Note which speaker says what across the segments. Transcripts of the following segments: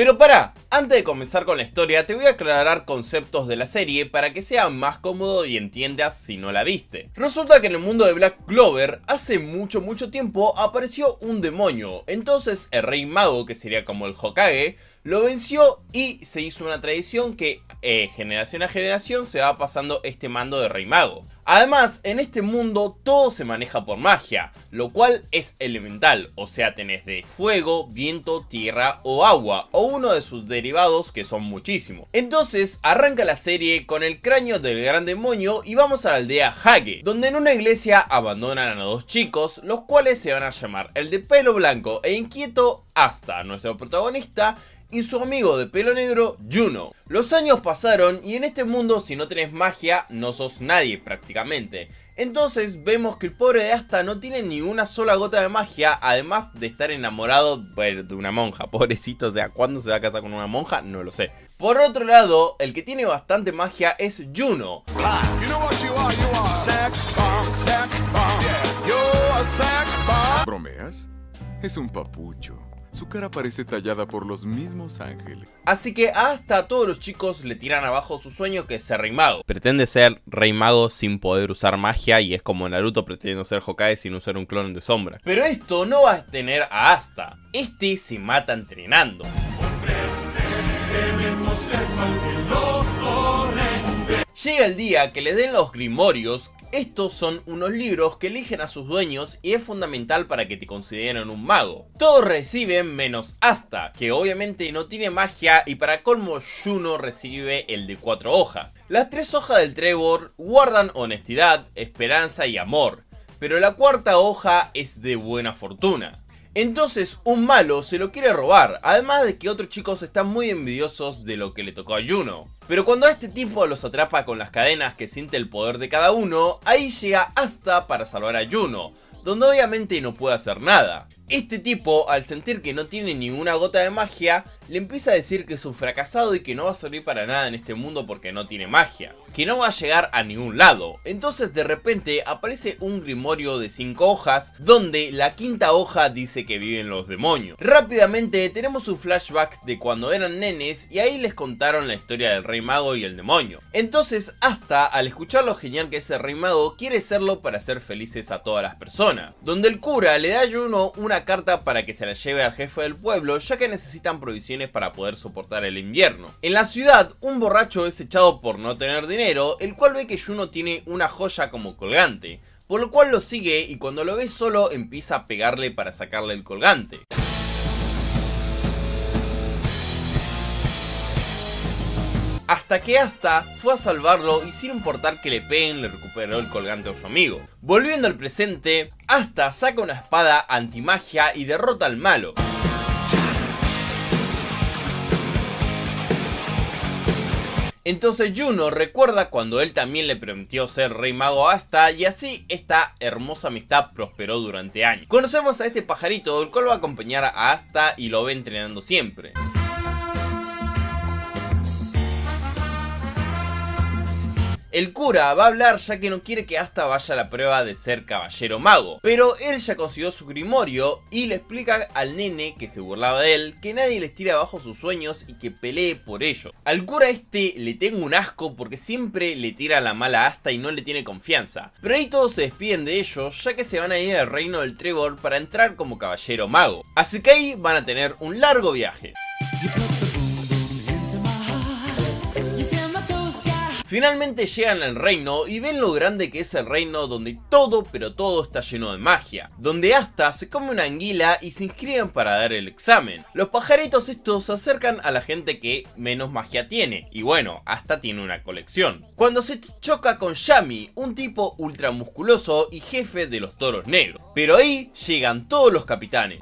Speaker 1: Pero pará, antes de comenzar con la historia te voy a aclarar conceptos de la serie para que sea más cómodo y entiendas si no la viste. Resulta que en el mundo de Black Clover hace mucho tiempo apareció un demonio, entonces el rey mago, que sería como el Hokage, lo venció y se hizo una tradición que generación a generación se va pasando este mando de rey mago. Además, en este mundo todo se maneja por magia, lo cual es elemental, o sea tenés de fuego, viento, tierra o agua, o uno de sus derivados que son muchísimos. Entonces arranca la serie con el cráneo del gran demonio y vamos a la aldea Hage, donde en una iglesia abandonan a dos chicos, los cuales se van a llamar el de pelo blanco e inquieto Asta, nuestro protagonista, y su amigo de pelo negro, Juno. Los años pasaron y en este mundo si no tenés magia no sos nadie prácticamente. Entonces vemos que el pobre de Asta no tiene ni una sola gota de magia, además de estar enamorado de una monja. Pobrecito, o sea, ¿cuándo se va a casar con una monja? No lo sé. Por otro lado, el que tiene bastante magia es Juno.
Speaker 2: ¿Bromeas? Es un papucho. Su cara parece tallada por los mismos ángeles.
Speaker 1: Así que hasta todos los chicos le tiran abajo su sueño, que es ser rey mago. Pretende ser rey mago sin poder usar magia y es como Naruto pretendiendo ser Hokage sin usar un clon de sombra. Pero esto no va a tener a Asta. Este se mata entrenando. Llega el día que le den los grimorios. Estos son unos libros que eligen a sus dueños y es fundamental para que te consideren un mago. Todos reciben menos Asta, que obviamente no tiene magia, y para colmo Juno recibe el de 4 hojas. Las 3 hojas del Trevor guardan honestidad, esperanza y amor, pero la cuarta hoja es de buena fortuna. Entonces un malo se lo quiere robar, además de que otros chicos están muy envidiosos de lo que le tocó a Juno. Pero cuando a este tipo los atrapa con las cadenas que siente el poder de cada uno, ahí llega Asta para salvar a Juno, donde obviamente no puede hacer nada. Este tipo, al sentir que no tiene ni una gota de magia, le empieza a decir que es un fracasado y que no va a servir para nada en este mundo porque no tiene magia, que no va a llegar a ningún lado. Entonces de repente aparece un grimorio de 5 hojas, donde la quinta hoja dice que viven los demonios. Rápidamente tenemos un flashback de cuando eran nenes y ahí les contaron la historia del rey mago y el demonio. Entonces Asta, al escuchar lo genial que es el rey mago, quiere serlo para hacer felices a todas las personas, donde el cura le da a Juno una carta para que se la lleve al jefe del pueblo, ya que necesitan provisiones para poder soportar el invierno. En la ciudad, un borracho es echado por no tener dinero, el cual ve que Juno tiene una joya como colgante, por lo cual lo sigue y cuando lo ve solo empieza a pegarle para sacarle el colgante. Hasta que Asta fue a salvarlo y sin importar que le peguen le recuperó el colgante a su amigo. Volviendo al presente, Asta saca una espada antimagia y derrota al malo. Entonces Juno recuerda cuando él también le prometió ser rey mago a Asta y así esta hermosa amistad prosperó durante años. Conocemos a este pajarito, el cual va a acompañar a Asta y lo ve entrenando siempre. El cura va a hablar ya que no quiere que Asta vaya a la prueba de ser caballero mago, pero él ya consiguió su grimorio y le explica al nene que se burlaba de él que nadie les tira abajo sus sueños y que pelee por ello. Al cura le tengo un asco porque siempre le tira la mala a Asta y no le tiene confianza, pero ahí todos se despiden de ellos ya que se van a ir al reino del Trevor para entrar como caballero mago, así que ahí van a tener un largo viaje. Finalmente llegan al reino y ven lo grande que es el reino, donde todo pero todo está lleno de magia, donde Asta se come una anguila y se inscriben para dar el examen. Los pajaritos estos se acercan a la gente que menos magia tiene, y bueno, Asta tiene una colección. Cuando se choca con Yami, un tipo ultra musculoso y jefe de los toros negros, pero ahí llegan todos los capitanes.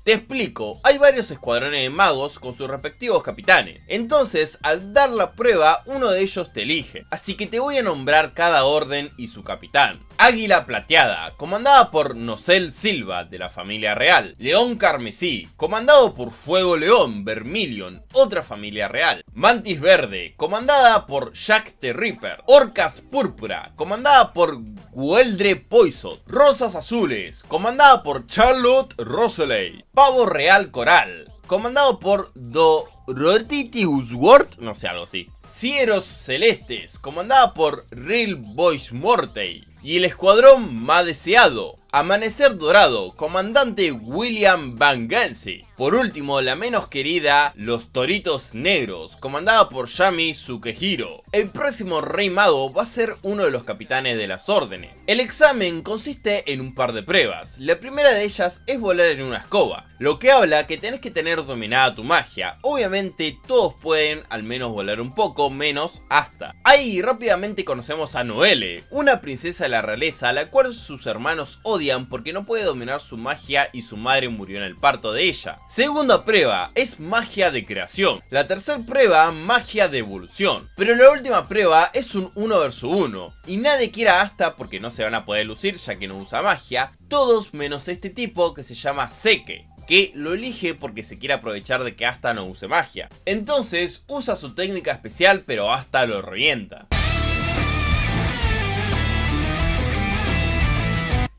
Speaker 1: Te explico, hay varios escuadrones de magos con sus respectivos capitanes, entonces al dar la prueba uno de ellos te elige, así que te voy a nombrar cada orden y su capitán. Águila Plateada, comandada por Nocel Silva, de la familia real. León Carmesí, comandado por Fuego León Vermilion, otra familia real. Mantis Verde, comandada por Jack the Ripper. Orcas Púrpura, comandada por Gueldre Poisot. Rosas Azules, comandada por Charlotte Roseley. Pavo Real Coral, comandado por Dorotitius Ward, no sé, algo así. Cieros Celestes, comandada por Real Boys Mortey. Y el escuadrón más deseado, Amanecer Dorado, comandante William Van Gansey. Por último, la menos querida, los Toritos Negros, comandada por Yami Tsukehiro. El próximo Rey Mago va a ser uno de los capitanes de las órdenes. El examen consiste en un par de pruebas. La primera de ellas es volar en una escoba, lo que habla que tenés que tener dominada tu magia. Obviamente todos pueden al menos volar un poco, menos Asta. Ahí rápidamente conocemos a Noelle, una princesa de la realeza a la cual sus hermanos odian porque no puede dominar su magia y su madre murió en el parto de ella. Segunda prueba es magia de creación. La tercera prueba, magia de evolución. Pero la última prueba es un 1 vs 1 y nadie quiere a Asta porque no se van a poder lucir ya que no usa magia. Todos menos este tipo que se llama Seke, que lo elige porque se quiere aprovechar de que Asta no use magia. Entonces usa su técnica especial pero Asta lo revienta,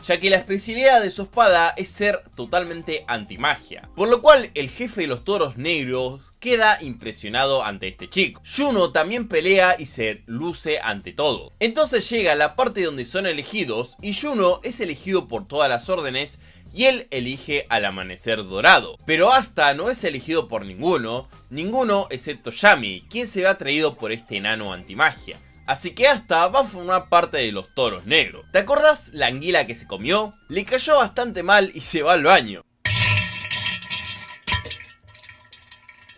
Speaker 1: ya que la especialidad de su espada es ser totalmente antimagia, por lo cual el jefe de los toros negros queda impresionado ante este chico. Juno también pelea y se luce ante todo. Entonces llega la parte donde son elegidos y Juno es elegido por todas las órdenes y él elige al Amanecer Dorado. Pero Asta no es elegido por ninguno excepto Yami, quien se ve atraído por este enano antimagia. Así que Asta va a formar parte de los toros negros. ¿Te acordás la anguila que se comió? Le cayó bastante mal y se va al baño,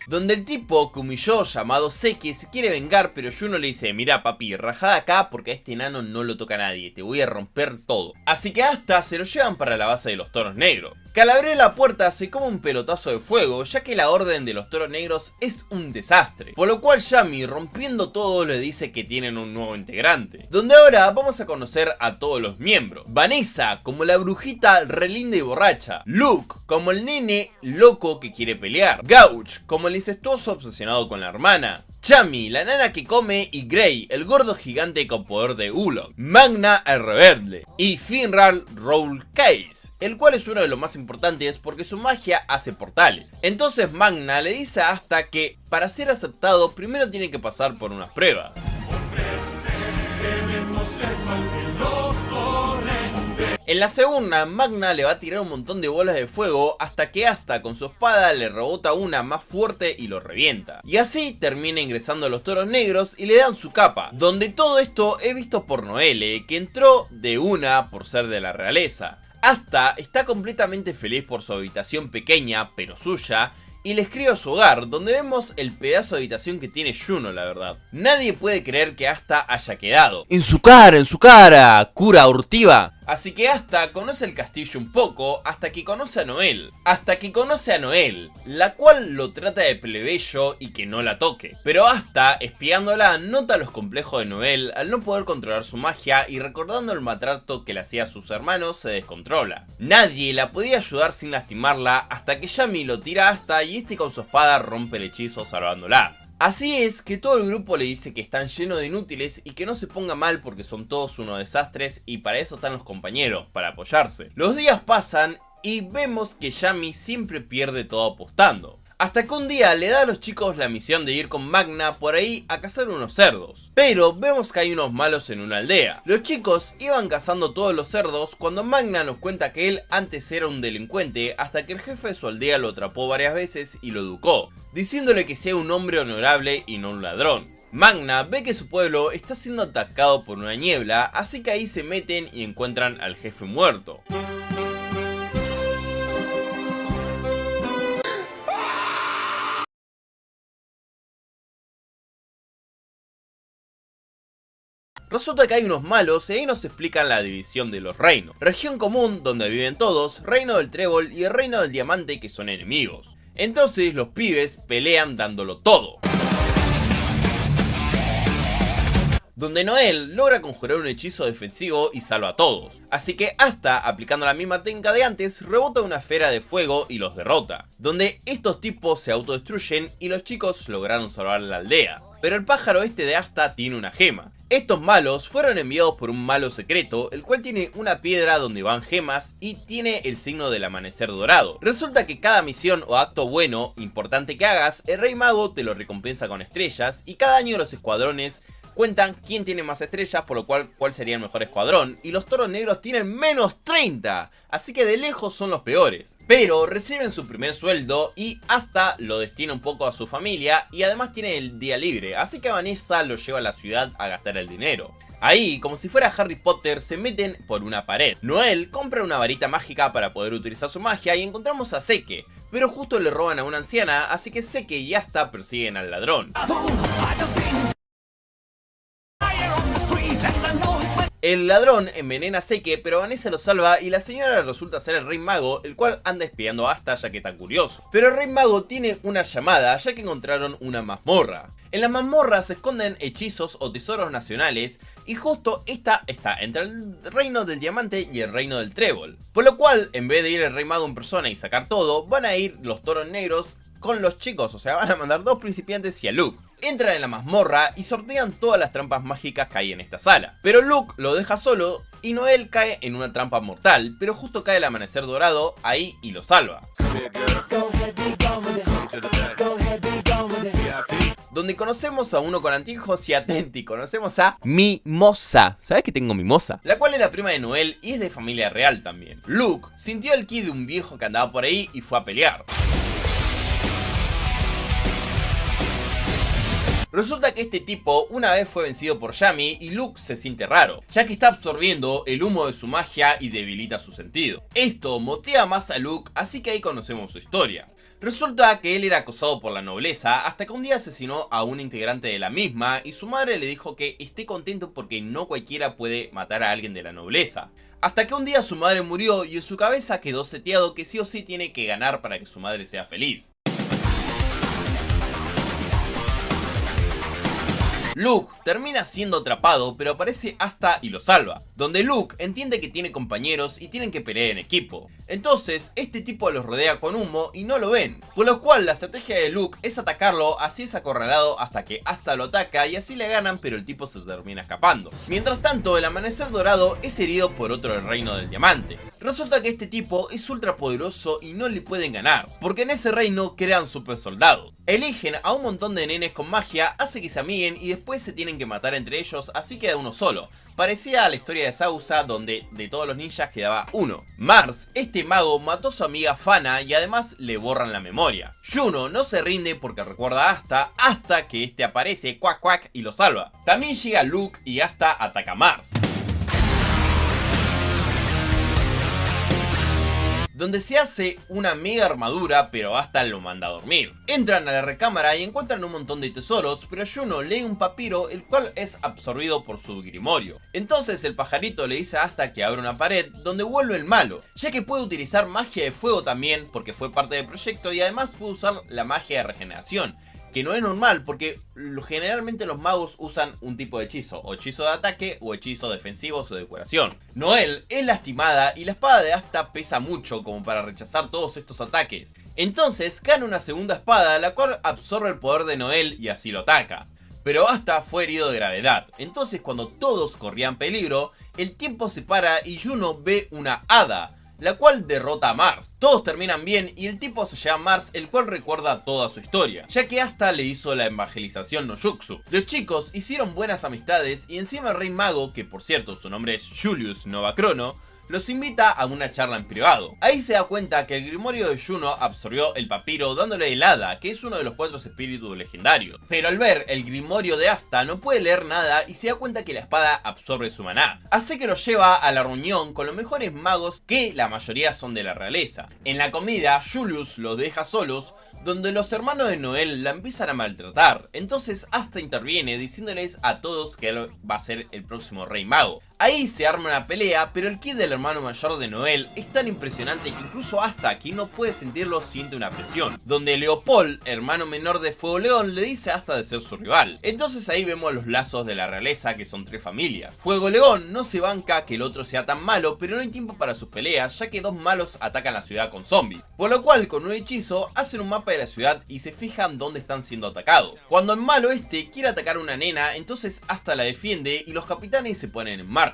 Speaker 1: donde el tipo que humilló llamado Seke se quiere vengar, pero Juno le dice: mira papi, rajada acá porque a este enano no lo toca nadie, te voy a romper todo. Así que Asta se lo llevan para la base de los toros negros. Que al abrir la puerta se come un pelotazo de fuego, ya que la orden de los toros negros es un desastre. Por lo cual Yami, rompiendo todo, le dice que tienen un nuevo integrante, donde ahora vamos a conocer a todos los miembros. Vanessa como la brujita re linda y borracha. Luke como el nene loco que quiere pelear. Gauch como el incestuoso obsesionado con la hermana. Chami, la nana que come, y Grey, el gordo gigante con poder de Ulog. Magna, el rebelde. Y Finral Roll Case, el cual es uno de los más importantes porque su magia hace portales. Entonces Magna le dice a Asta que para ser aceptado primero tiene que pasar por unas pruebas. En la segunda, Magna le va a tirar un montón de bolas de fuego hasta que Asta con su espada le rebota una más fuerte y lo revienta. Y así termina ingresando a los toros negros y le dan su capa, donde todo esto es visto por Noelle, que entró de una por ser de la realeza. Asta está completamente feliz por su habitación pequeña, pero suya, y le escribe a su hogar, donde vemos el pedazo de habitación que tiene Juno, la verdad. Nadie puede creer que Asta haya quedado. ¡En su cara! ¡Cura hurtiva! Así que Asta conoce el castillo un poco hasta que conoce a Noelle. La cual lo trata de plebeyo y que no la toque. Pero Asta, espiándola, nota los complejos de Noelle al no poder controlar su magia y recordando el maltrato que le hacía a sus hermanos se descontrola. Nadie la podía ayudar sin lastimarla hasta que Yami lo tira a Asta y este con su espada rompe el hechizo salvándola. Así es que todo el grupo le dice que están llenos de inútiles y que no se ponga mal porque son todos unos desastres y para eso están los compañeros, para apoyarse. Los días pasan y vemos que Yami siempre pierde todo apostando. Hasta que un día le da a los chicos la misión de ir con Magna por ahí a cazar unos cerdos. Pero vemos que hay unos malos en una aldea. Los chicos iban cazando todos los cerdos cuando Magna nos cuenta que él antes era un delincuente hasta que el jefe de su aldea lo atrapó varias veces y lo educó, diciéndole que sea un hombre honorable y no un ladrón. Magna ve que su pueblo está siendo atacado por una niebla, así que ahí se meten y encuentran al jefe muerto. Resulta que hay unos malos y ahí nos explican la división de los reinos. Región común, donde viven todos, reino del trébol y el reino del diamante, que son enemigos. Entonces los pibes pelean dándolo todo. donde Noel logra conjurar un hechizo defensivo y salva a todos. Así que Asta, aplicando la misma técnica de antes, rebota una esfera de fuego y los derrota, donde estos tipos se autodestruyen y los chicos lograron salvar la aldea. Pero el pájaro este de Asta tiene una gema. Estos malos fueron enviados por un malo secreto, el cual tiene una piedra donde van gemas y tiene el signo del amanecer dorado. Resulta que cada misión o acto bueno, importante que hagas, el Rey Mago te lo recompensa con estrellas y cada año los escuadrones cuentan quién tiene más estrellas, por lo cual cuál sería el mejor escuadrón, y los toros negros tienen menos 30, así que de lejos son los peores. Pero reciben su primer sueldo y Asta lo destina un poco a su familia y además tiene el día libre, así que Vanessa lo lleva a la ciudad a gastar el dinero. Ahí, como si fuera Harry Potter, se meten por una pared. Noel compra una varita mágica para poder utilizar su magia y encontramos a Seke, pero justo le roban a una anciana, así que Seke y Asta persiguen al ladrón. El ladrón envenena a Seke, pero Vanessa lo salva y la señora resulta ser el Rey Mago, el cual anda espiando a Asta ya que está curioso. Pero el Rey Mago tiene una llamada ya que encontraron una mazmorra. En la mazmorra se esconden hechizos o tesoros nacionales y justo esta está entre el reino del diamante y el reino del trébol. Por lo cual, en vez de ir el Rey Mago en persona y sacar todo, van a ir los toros negros con los chicos, o sea, van a mandar 2 principiantes y a Luke. Entran en la mazmorra y sortean todas las trampas mágicas que hay en esta sala. Pero Luke lo deja solo y Noel cae en una trampa mortal, pero justo cae el amanecer dorado ahí y lo salva. Donde conocemos a uno con anteojos y atenti, conocemos a Mimosa. ¿Sabes que tengo Mimosa? La cual es la prima de Noel y es de familia real también. Luke sintió el ki de un viejo que andaba por ahí y fue a pelear. Resulta que este tipo una vez fue vencido por Yami y Luke se siente raro, ya que está absorbiendo el humo de su magia y debilita su sentido. Esto motiva más a Luke, así que ahí conocemos su historia. Resulta que él era acosado por la nobleza hasta que un día asesinó a un integrante de la misma y su madre le dijo que esté contento porque no cualquiera puede matar a alguien de la nobleza. Hasta que un día su madre murió y en su cabeza quedó seteado que sí o sí tiene que ganar para que su madre sea feliz. Luke termina siendo atrapado, pero aparece Asta y lo salva, donde Luke entiende que tiene compañeros y tienen que pelear en equipo. Entonces, este tipo los rodea con humo y no lo ven, por lo cual la estrategia de Luke es atacarlo, así es acorralado hasta que Asta lo ataca y así le ganan, pero el tipo se termina escapando. Mientras tanto, el amanecer dorado es herido por otro del reino del diamante. Resulta que este tipo es ultra poderoso y no le pueden ganar, porque en ese reino crean super soldados. Eligen a un montón de nenes con magia, hace que se amiguen y después se tienen que matar entre ellos, así queda uno solo. Parecía a la historia de Sausa, donde de todos los ninjas quedaba uno. Mars, este mago, mató a su amiga Fana y además le borran la memoria. Juno no se rinde porque recuerda a Asta hasta que este aparece, cuac cuac, y lo salva. También llega Luke y Asta ataca a Mars, donde se hace una mega armadura, pero Asta lo manda a dormir. Entran a la recámara y encuentran un montón de tesoros, pero Juno lee un papiro, el cual es absorbido por su grimorio. Entonces el pajarito le dice a Asta que abra una pared, donde vuelve el malo, ya que puede utilizar magia de fuego también, porque fue parte del proyecto, y además puede usar la magia de regeneración, que no es normal porque generalmente los magos usan un tipo de hechizo, o hechizo de ataque o hechizo defensivos o de curación. Noel es lastimada y la espada de Asta pesa mucho como para rechazar todos estos ataques. Entonces gana una segunda espada, la cual absorbe el poder de Noel y así lo ataca. Pero Asta fue herido de gravedad, entonces cuando todos corrían peligro, el tiempo se para y Juno ve una hada, la cual derrota a Mars. Todos terminan bien y el tipo se llama Mars, el cual recuerda toda su historia, ya que Asta le hizo la evangelización no jutsu. Los chicos hicieron buenas amistades y encima el Rey Mago, que por cierto su nombre es Julius Novachrono, los invita a una charla en privado. Ahí se da cuenta que el grimorio de Juno absorbió el papiro dándole el hada, que es uno de los 4 espíritus legendarios. Pero al ver el grimorio de Asta no puede leer nada y se da cuenta que la espada absorbe su maná. Así que lo lleva a la reunión con los mejores magos, que la mayoría son de la realeza. En la comida, Julius los deja solos, donde los hermanos de Noel la empiezan a maltratar. Entonces Asta interviene diciéndoles a todos que él va a ser el próximo Rey Mago. Ahí se arma una pelea, pero el ki del hermano mayor de Noel es tan impresionante que incluso hasta quien no puede sentirlo siente una presión, donde Leopold, hermano menor de Fuego León, le dice hasta de ser su rival. Entonces ahí vemos los lazos de la realeza, que son 3 familias. Fuego León no se banca que el otro sea tan malo, pero no hay tiempo para sus peleas, ya que 2 malos atacan la ciudad con zombies, por lo cual con un hechizo hacen un mapa de la ciudad y se fijan dónde están siendo atacados. Cuando el malo quiere atacar a una nena, entonces Asta la defiende y los capitanes se ponen en marcha.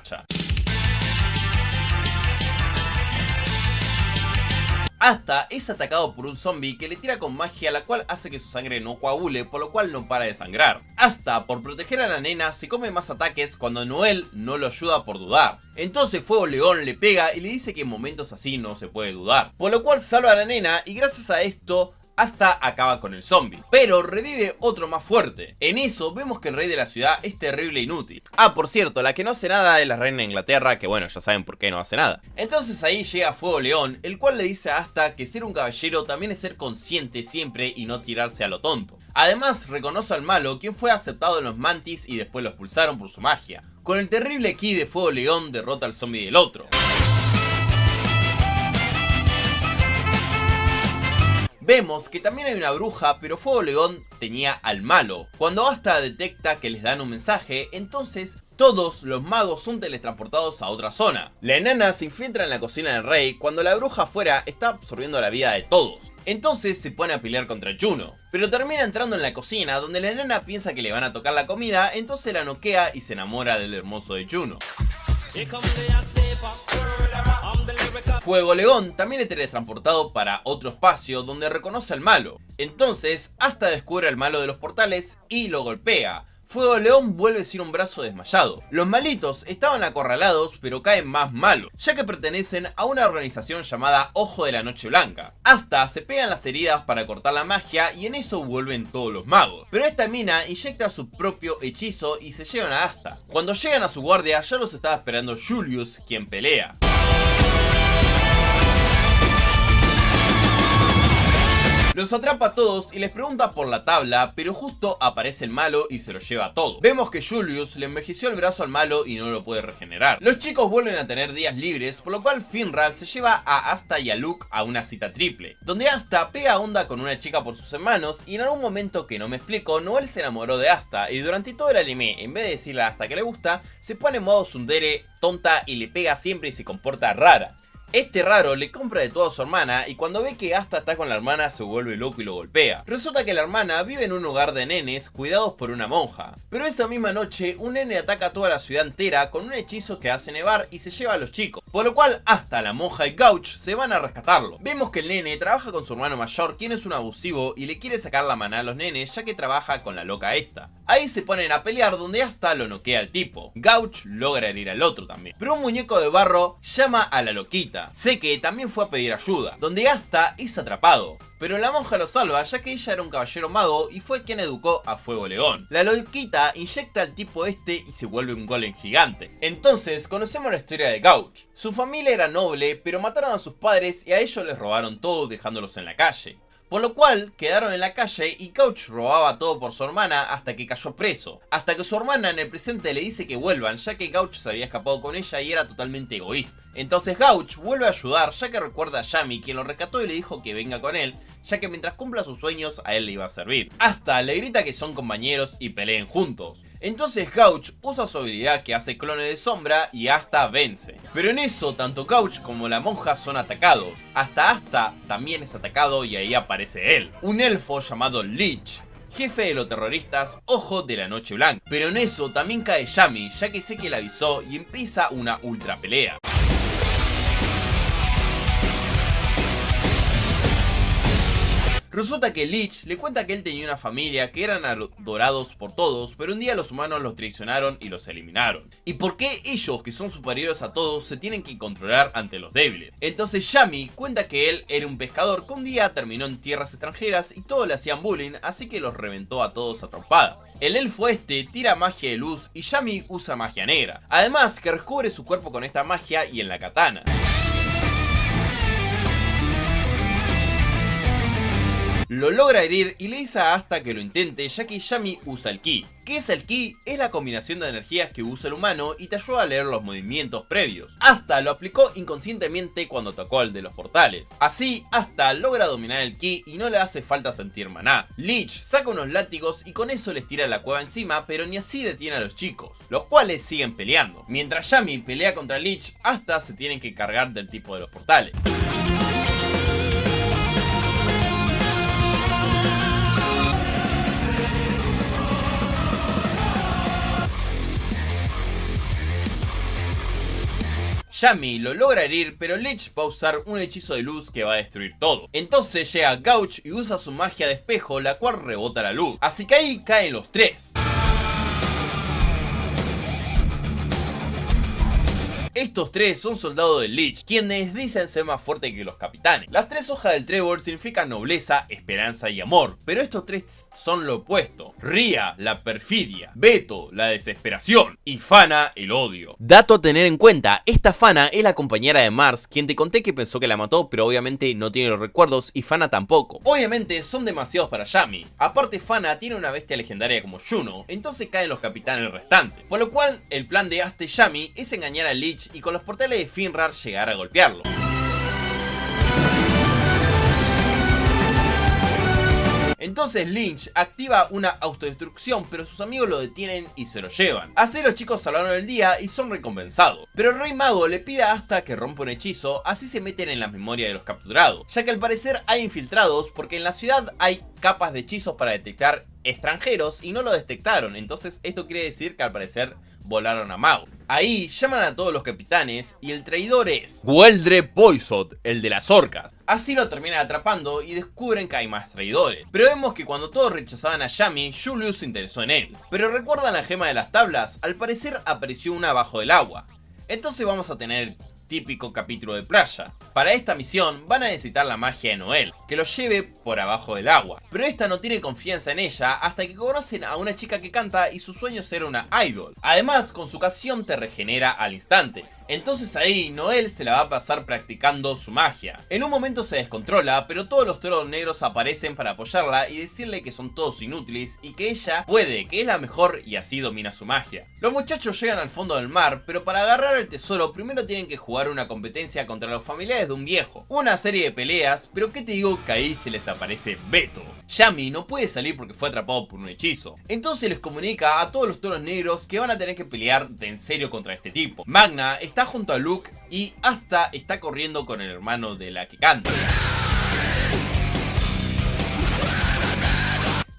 Speaker 1: Asta es atacado por un zombie que le tira con magia, la cual hace que su sangre no coagule, por lo cual no para de sangrar. Asta, por proteger a la nena, se come más ataques cuando Noel no lo ayuda por dudar. Entonces Fuego León le pega y le dice que en momentos así no se puede dudar, por lo cual salva a la nena y gracias a esto Asta acaba con el zombie, pero revive otro más fuerte. En eso vemos que el rey de la ciudad es terrible e inútil. Ah, por cierto, la que no hace nada es la reina de Inglaterra, que bueno, ya saben por qué no hace nada. Entonces ahí llega Fuego León, el cual le dice a Asta que ser un caballero también es ser consciente siempre y no tirarse a lo tonto. Además reconoce al malo, quien fue aceptado en los Mantis y después lo expulsaron por su magia. Con el terrible ki de Fuego León derrota al zombie del otro. Vemos que también hay una bruja, pero Fuego León tenía al malo. Cuando Asta detecta que les dan un mensaje, entonces todos los magos son teletransportados a otra zona. La enana se infiltra en la cocina del rey cuando la bruja afuera está absorbiendo la vida de todos. Entonces se pone a pelear contra Juno, pero termina entrando en la cocina donde la enana piensa que le van a tocar la comida, entonces la noquea y se enamora del hermoso de Juno. Fuego León también es teletransportado para otro espacio donde reconoce al malo. Entonces Asta descubre al malo de los portales y lo golpea. Fuego León vuelve sin un brazo desmayado. Los malitos estaban acorralados pero caen más malos, ya que pertenecen a una organización llamada Ojo de la Noche Blanca. Asta se pega en las heridas para cortar la magia y en eso vuelven todos los magos. Pero esta mina inyecta su propio hechizo y se llevan a Asta. Cuando llegan a su guardia ya los estaba esperando Julius, quien pelea. Los atrapa a todos y les pregunta por la tabla, pero justo aparece el malo y se lo lleva todo. Vemos que Julius le envejeció el brazo al malo y no lo puede regenerar. Los chicos vuelven a tener días libres, por lo cual Finral se lleva a Asta y a Luke a una cita triple, donde Asta pega onda con una chica por sus hermanos y en algún momento que no me explico, Noel se enamoró de Asta y durante todo el anime, en vez de decirle a Asta que le gusta, se pone en modo tsundere, tonta y le pega siempre y se comporta rara. Este raro le compra de todo a su hermana y cuando ve que Asta está con la hermana se vuelve loco y lo golpea. Resulta que la hermana vive en un hogar de nenes cuidados por una monja. Pero esa misma noche un nene ataca a toda la ciudad entera con un hechizo que hace nevar y se lleva a los chicos. Por lo cual Asta, la monja y Gouch se van a rescatarlo. Vemos que el nene trabaja con su hermano mayor, quien es un abusivo y le quiere sacar la maná a los nenes ya que trabaja con la loca esta. Ahí se ponen a pelear donde Asta lo noquea al tipo. Gouch logra herir al otro también. Pero un muñeco de barro llama a la loquita. Sé que también fue a pedir ayuda, donde Asta es atrapado, pero la monja lo salva ya que ella era un caballero mago y fue quien educó a Fuego León. La loquita inyecta al tipo y se vuelve un golem gigante. Entonces conocemos la historia de Gouch. Su familia era noble, pero mataron a sus padres y a ellos les robaron todo dejándolos en la calle. Por lo cual quedaron en la calle y Gouch robaba todo por su hermana hasta que cayó preso. Hasta que su hermana en el presente le dice que vuelvan, ya que Gouch se había escapado con ella y era totalmente egoísta. Entonces Gouch vuelve a ayudar ya que recuerda a Yami, quien lo rescató y le dijo que venga con él, ya que mientras cumpla sus sueños a él le iba a servir. Hasta le grita que son compañeros y peleen juntos. Entonces Gouch usa su habilidad que hace clones de sombra y Asta vence. Pero en eso tanto Gouch como la monja son atacados. Hasta Asta también es atacado y ahí aparece él, un elfo llamado Lich, jefe de los terroristas Ojo de la Noche Blanca. Pero en eso también cae Yami, ya que sé que le avisó y empieza una ultra pelea. Resulta que Lich le cuenta que él tenía una familia que eran adorados por todos, pero un día los humanos los traicionaron y los eliminaron. ¿Y por qué ellos, que son superiores a todos, se tienen que controlar ante los débiles? Entonces Yami cuenta que él era un pescador que un día terminó en tierras extranjeras y todos le hacían bullying, así que los reventó a todos a trompadas. El elfo tira magia de luz y Yami usa magia negra. Además que recubre su cuerpo con esta magia y en la katana. lo logra herir y le dice a Asta que lo intente, ya que Yami usa el ki. ¿Qué es el ki? Es la combinación de energías que usa el humano y te ayuda a leer los movimientos previos. Asta lo aplicó inconscientemente cuando atacó al de los portales. Así, Asta logra dominar el ki y no le hace falta sentir maná. Lich saca unos látigos y con eso les tira la cueva encima, pero ni así detiene a los chicos, los cuales siguen peleando. Mientras Yami pelea contra Lich, Asta se tienen que cargar del tipo de los portales. Yami lo logra herir, pero Lich va a usar un hechizo de luz que va a destruir todo. Entonces llega Gouch y usa su magia de espejo, la cual rebota la luz. Así que ahí caen los tres. Estos tres son soldados de Lich, quienes dicen ser más fuertes que los capitanes. Las tres hojas del trébol significan nobleza, esperanza y amor, pero estos tres son lo opuesto. Ria, la perfidia, Beto, la desesperación y Fana, el odio. Dato a tener en cuenta, esta Fana es la compañera de Mars, quien te conté que pensó que la mató, pero obviamente no tiene los recuerdos y Fana tampoco. Obviamente son demasiados para Yami. Aparte Fana tiene una bestia legendaria como Juno, entonces caen los capitanes restantes. Por lo cual el plan de Asta y Yami es engañar a Lich y con los portales de Finrar llegar a golpearlo. Entonces Lynch activa una autodestrucción, pero sus amigos lo detienen y se lo llevan. Así los chicos salvaron el día y son recompensados. Pero el Rey Mago le pide a Asta que rompa un hechizo, así se meten en la memoria de los capturados, ya que al parecer hay infiltrados porque en la ciudad hay capas de hechizos para detectar extranjeros y no lo detectaron, entonces esto quiere decir que al parecer volaron a Mago. Ahí llaman a todos los capitanes y el traidor es Gweldre Boisot, el de las orcas. Así lo terminan atrapando y descubren que hay más traidores. Pero vemos que cuando todos rechazaban a Yami, Julius se interesó en él. Pero ¿recuerdan la gema de las tablas? Al parecer apareció una bajo del agua. Entonces vamos a tener típico capítulo de playa. Para esta misión van a necesitar la magia de Noel, que los lleve por abajo del agua. Pero esta no tiene confianza en ella hasta que conocen a una chica que canta y su sueño es ser una idol. Además, con su canción te regenera al instante. Entonces ahí Noel se la va a pasar practicando su magia. En un momento se descontrola, pero todos los toros negros aparecen para apoyarla y decirle que son todos inútiles y que ella puede, que es la mejor y así domina su magia. Los muchachos llegan al fondo del mar, pero para agarrar el tesoro primero tienen que jugar una competencia contra los familiares de un viejo. Una serie de peleas, pero ¿qué te digo que ahí se les aparece Beto? Yami no puede salir porque fue atrapado por un hechizo. Entonces les comunica a todos los toros negros que van a tener que pelear de en serio contra este tipo. Magna está junto a Luke y Asta está corriendo con el hermano de la que canta.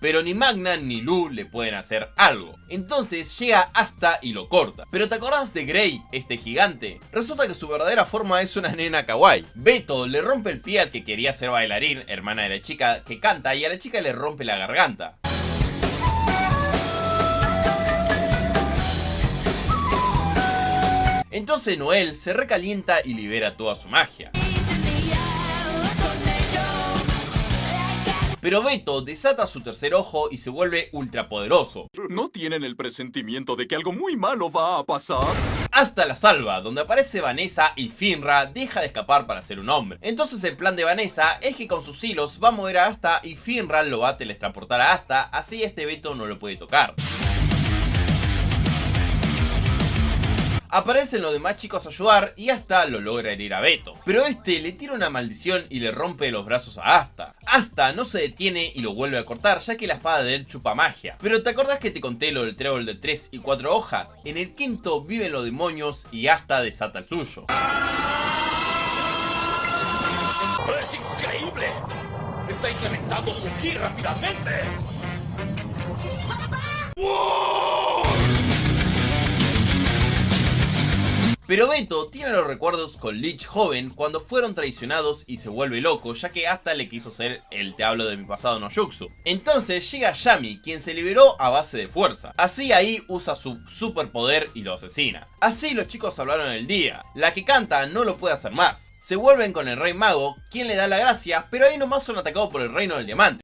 Speaker 1: Pero ni Magna ni Lu le pueden hacer algo. Entonces llega Asta y lo corta. ¿Pero te acordás de Grey, este gigante? Resulta que su verdadera forma es una nena kawaii. Beto le rompe el pie al que quería ser bailarín, hermana de la chica que canta, y a la chica le rompe la garganta. Entonces Noel se recalienta y libera toda su magia. Pero Beto desata su tercer ojo y se vuelve ultrapoderoso.
Speaker 2: ¿No tienen el presentimiento de que algo muy malo va a pasar?
Speaker 1: Hasta la salva, donde aparece Vanessa y Finra deja de escapar para ser un hombre. Entonces el plan de Vanessa es que con sus hilos va a mover a Asta y Finra lo va a teletransportar a Asta, así este Beto no lo puede tocar. Aparecen los demás chicos a ayudar y Asta lo logra herir a Beto. Pero este le tira una maldición y le rompe los brazos a Asta. Asta no se detiene y lo vuelve a cortar, ya que la espada de él chupa magia. Pero ¿te acordás que te conté lo del trébol de 3 y 4 hojas? En el quinto viven los demonios y Asta desata el suyo.
Speaker 3: ¡Es increíble! ¡Está incrementando su ki rápidamente! ¡Wow!
Speaker 1: Pero Beto tiene los recuerdos con Lich joven cuando fueron traicionados y se vuelve loco, ya que Asta le quiso ser el te hablo de mi pasado no Jutsu. Entonces llega Yami, quien se liberó a base de fuerza. Así ahí usa su superpoder y lo asesina. Así los chicos hablaron el día. La que canta no lo puede hacer más. Se vuelven con el Rey Mago, quien le da la gracia, pero ahí nomás son atacados por el Reino del Diamante.